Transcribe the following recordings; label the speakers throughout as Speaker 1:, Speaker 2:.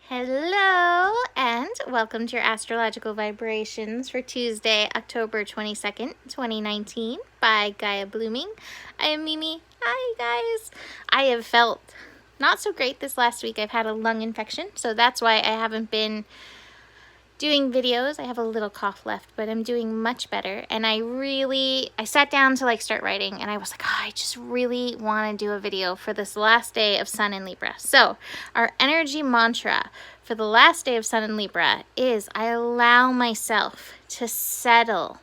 Speaker 1: Hello, and welcome to your astrological vibrations for Tuesday, October 22nd, 2019 by Gaia Blooming. I am Mimi. Hi, guys. I have felt not so great this last week. I've had a lung infection, so that's why I haven't been doing videos. I have a little cough left, but I'm doing much better. And I sat down to start writing, and I was like, oh, I just really want to do a video for this last day of Sun in Libra. So our energy mantra for the last day of Sun in Libra is I allow myself to settle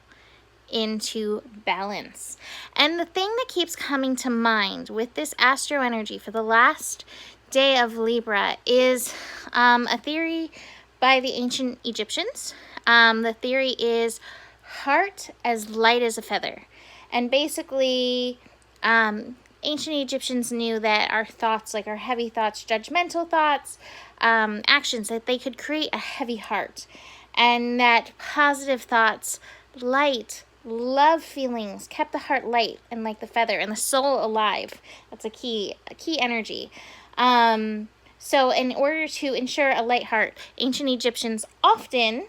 Speaker 1: into balance. And the thing that keeps coming to mind with this astro energy for the last day of Libra is a theory by the ancient Egyptians. The theory is heart as light as a feather. And basically, ancient Egyptians knew that our thoughts, like our heavy thoughts, judgmental thoughts, actions, that they could create a heavy heart. And that positive thoughts, light, love feelings, kept the heart light and like the feather and the soul alive. That's a key energy. So in order to ensure a light heart, ancient Egyptians often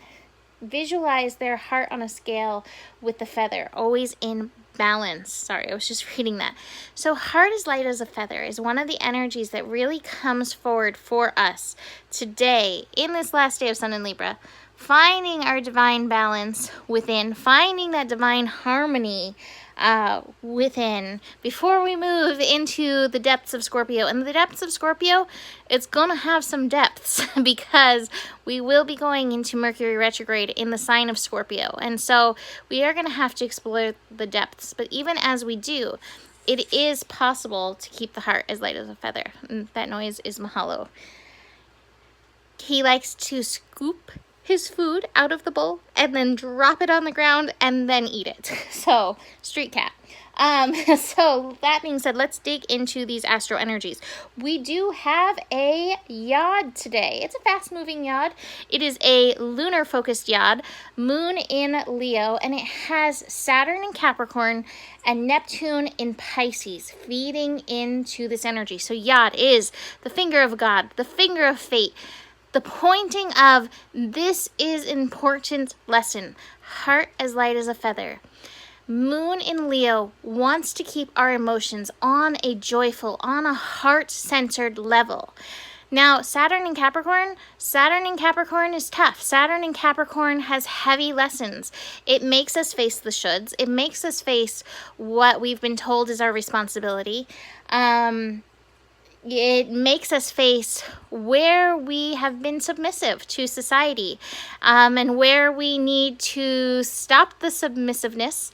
Speaker 1: visualized their heart on a scale with the feather, always in balance. Sorry, I was just reading that. So heart as light as a feather is one of the energies that really comes forward for us today in this last day of Sun in Libra, finding our divine balance within, finding that divine harmony within before we move into the depths of Scorpio. And the depths of Scorpio, it's gonna have some depths because we will be going into Mercury retrograde in the sign of Scorpio, and so we are gonna have to explore the depths. But even as we do, it is possible to keep the heart as light as a feather. And that noise is Mahalo. He likes to scoop his food out of the bowl and then drop it on the ground and then eat it. So, street cat. So that being said, let's dig into these astro energies. We do have a yod today. It's a fast moving yod. It is a lunar focused yod, moon in Leo, and it has Saturn in Capricorn and Neptune in Pisces feeding into this energy. So yod is the finger of God, the finger of fate, the pointing of this is important lesson. Heart as light as a feather. Moon in Leo wants to keep our emotions on a joyful, on a heart-centered level. Now, Saturn in Capricorn is tough. Saturn in Capricorn has heavy lessons. It makes us face the shoulds. It makes us face what we've been told is our responsibility. It makes us face where we have been submissive to society, and where we need to stop the submissiveness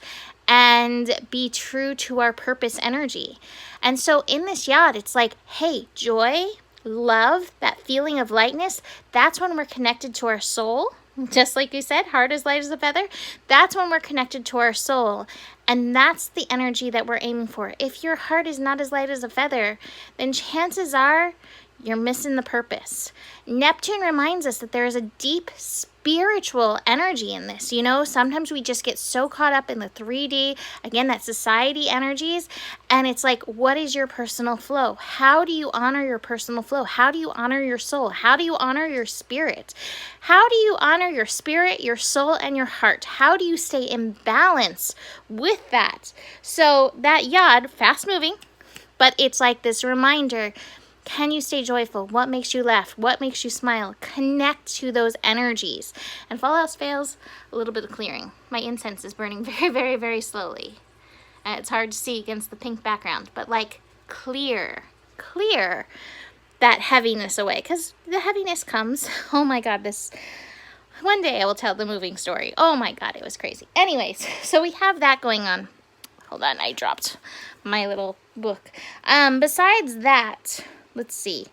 Speaker 1: and be true to our purpose energy. And so in this yod, it's like, hey, joy, love, that feeling of lightness, that's when we're connected to our soul. Just like you said, heart as light as a feather. That's when we're connected to our soul. And that's the energy that we're aiming for. If your heart is not as light as a feather, then chances are you're missing the purpose. Neptune reminds us that there is a deep spiritual energy in this. You know, sometimes we just get so caught up in the 3D, again, that society energies, and it's like, what is your personal flow? How do you honor your personal flow? How do you honor your soul? How do you honor your spirit? How do you honor your spirit, your soul, and your heart? How do you stay in balance with that? So that yod, fast moving, but it's like this reminder. Can you stay joyful? What makes you laugh? What makes you smile? Connect to those energies. And if all else fails, a little bit of clearing. My incense is burning very, very, very slowly. And it's hard to see against the pink background, but like clear that heaviness away. Because the heaviness comes, oh my God, one day I will tell the moving story. Oh my God, it was crazy. Anyways, so we have that going on. Hold on, I dropped my little book. Besides that, let's see.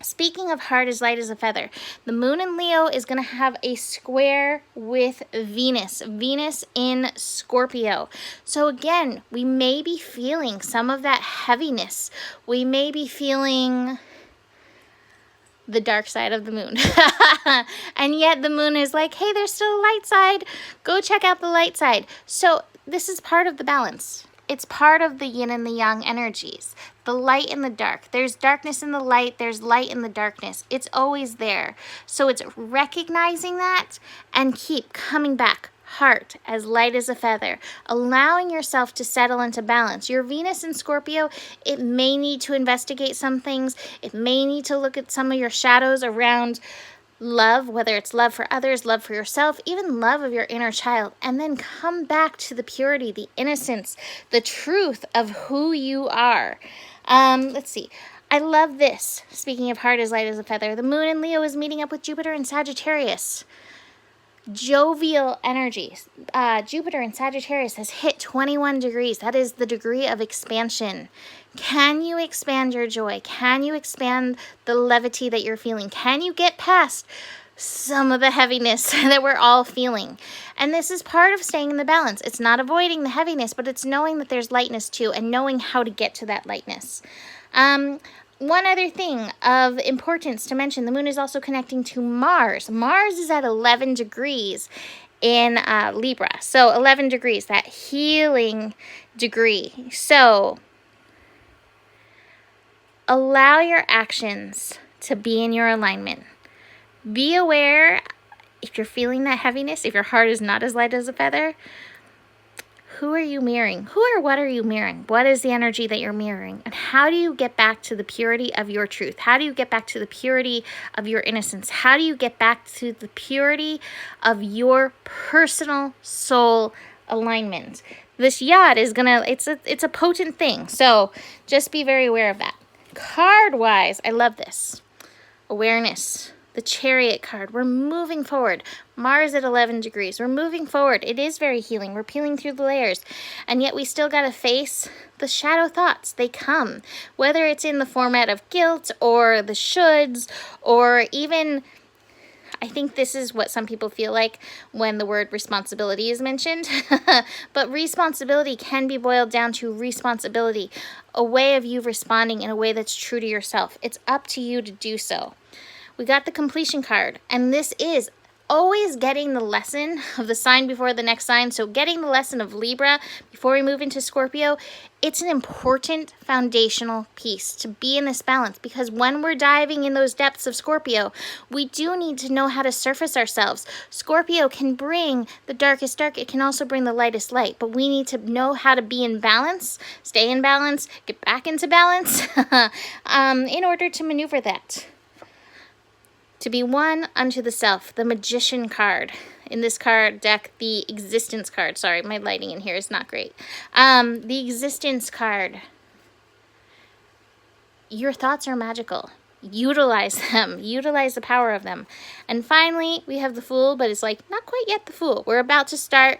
Speaker 1: Speaking of heart as light as a feather, the moon in Leo is going to have a square with Venus in Scorpio. So again, we may be feeling some of that heaviness. We may be feeling the dark side of the moon. And yet the moon is like, hey, there's still a light side. Go check out the light side. So this is part of the balance. it's part of the yin and the yang energies, the light and the dark. There's darkness in the light, there's light in the darkness. It's always there. So it's recognizing that and keep coming back. Heart as light as a feather, allowing yourself to settle into balance. Your Venus in Scorpio, it may need to investigate some things. It may need to look at some of your shadows around love, whether it's love for others, love for yourself, even love of your inner child, and then come back to the purity, the innocence, the truth of who you are. Let's see. I love this. Speaking of heart as light as a feather, the moon in Leo is meeting up with Jupiter in Sagittarius. Jovial energies. Jupiter in Sagittarius has hit 21 degrees. That is the degree of expansion. Can you expand your joy? Can you expand the levity that you're feeling? Can you get past some of the heaviness that we're all feeling? And this is part of staying in the balance. It's not avoiding the heaviness, but it's knowing that there's lightness too and knowing how to get to that lightness. One other thing of importance to mention, the moon is also connecting to Mars. Mars is at 11 degrees in Libra. So 11 degrees, that healing degree. So allow your actions to be in your alignment. Be aware if you're feeling that heaviness, if your heart is not as light as a feather. Who are you mirroring? Who or what are you mirroring? What is the energy that you're mirroring? And how do you get back to the purity of your truth? How do you get back to the purity of your innocence? How do you get back to the purity of your personal soul alignment? This yacht is it's a potent thing. So just be very aware of that. Card-wise, I love this. Awareness. The Chariot card. We're moving forward. Mars at 11 degrees. We're moving forward. It is very healing. We're peeling through the layers. And yet we still got to face the shadow thoughts. They come. Whether it's in the format of guilt or the shoulds or even, I think this is what some people feel like when the word responsibility is mentioned. But responsibility can be boiled down to responsibility. A way of you responding in a way that's true to yourself. It's up to you to do so. We got the completion card, and this is always getting the lesson of the sign before the next sign. So getting the lesson of Libra before we move into Scorpio, it's an important foundational piece to be in this balance, because when we're diving in those depths of Scorpio, we do need to know how to surface ourselves. Scorpio can bring the darkest dark. It can also bring the lightest light, but we need to know how to be in balance, stay in balance, get back into balance in order to maneuver that. To be one unto the self, the Magician card. In this card deck, the Existence card. Sorry, my lighting in here is not great. The Existence card. Your thoughts are magical. Utilize them. Utilize the power of them. And finally, we have the Fool, but it's like not quite yet the Fool. We're about to start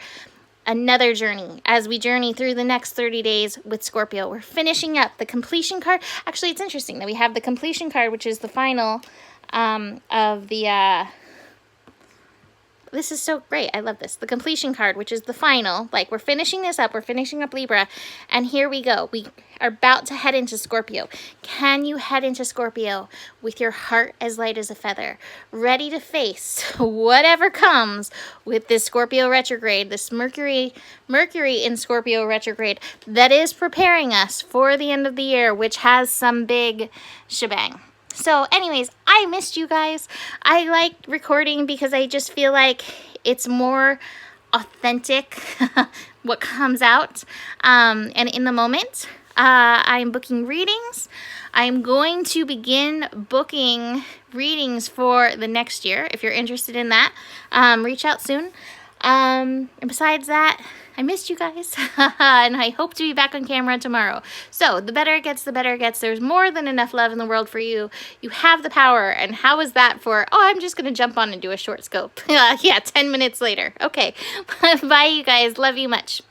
Speaker 1: another journey as we journey through the next 30 days with Scorpio. We're finishing up the Completion card. Actually, it's interesting that we have the Completion card, which is the final of the this is so great. I love this. The Completion card, which is the final. Like, we're finishing this up. We're finishing up Libra. And here we go. We are about to head into Scorpio. Can you head into Scorpio with your heart as light as a feather, ready to face whatever comes with this Scorpio retrograde, this Mercury in Scorpio retrograde that is preparing us for the end of the year, which has some big shebang. So anyways, I missed you guys. I like recording because I just feel like it's more authentic what comes out. And in the moment, I'm booking readings. I'm going to begin booking readings for the next year. If you're interested in that, reach out soon. And besides that, I missed you guys, and I hope to be back on camera tomorrow. So the better it gets, the better it gets. There's more than enough love in the world for you. You have the power. And how is that for, oh, I'm just going to jump on and do a short scope. Yeah, 10 minutes later. Okay. Bye, you guys. Love you much.